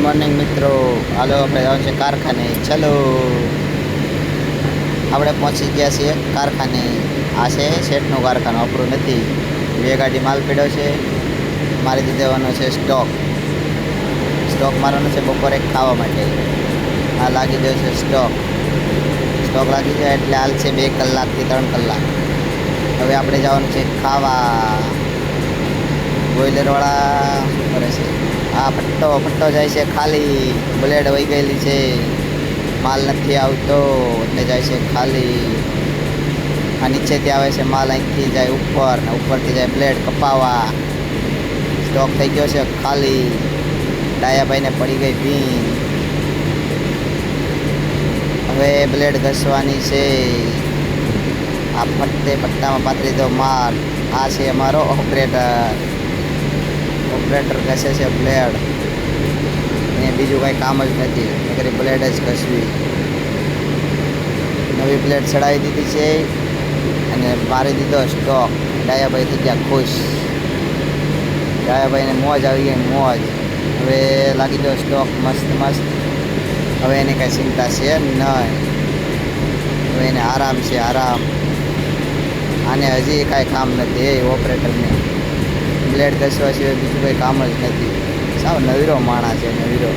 Morning મિત્રો, હાલો આપણે જવાનું છે કારખાને. ચલો, આપણે પહોંચી ગયા છીએ કારખાને. આ છે શેઠનું કારખાનું, આપણું નથી. 2 ગાડી માલ પડ્યો છે, મારી દેવાનો છે સ્ટોક મારવાનો છે બપોરે ખાવા માટે. આ લાગી ગયો છે સ્ટોક લાગી જાય એટલે હાલ છે 2 કલાકથી 3 કલાક. હવે આપણે જવાનું છે ખાવા. બોઈલરવાળા શું કરે છે? આ પટ્ટો જાય છે ખાલી. બ્લેડ વહી ગયેલી છે, માલ નથી આવતો એટલે જાય છે ખાલી. આ નીચેથી આવે છે માલ, અહીંથી જાય ઉપર ને ઉપરથી જાય બ્લેડ કપાવા. સ્ટોક થઈ ગયો છે ખાલી. ડાયાભાઈને પડી ગઈ ભીન. હવે બ્લેડ ઘસવાની છે. આ પટ્ટામાં પાથરી દો માલ. આ છે અમારો ઓપરેટર ઘસે છે બ્લેડ. એને બીજું કંઈ કામ જ નથી, નકરી બ્લેડ જ ઘસવી. નવી બ્લેડ ચડાવી દીધી છે અને મારી દીધો સ્ટોક. ડાયાભાઈ થઈ ગયા ખુશ. ડાયાભાઈને મોજ આવી ગઈ, મોજ. હવે લાગી ગયો સ્ટોક મસ્ત. હવે એને કાંઈ ચિંતા છે નહીં. હવે એને આરામ છે, આરામ. આને હજી કાંઈ કામ નથી એ ઓપરેટરને. બ્લેડ ઘસવા સિવાય બીજું કંઈ કામ જ નથી. સાવ નવીરો માણસ છે, નવીરો.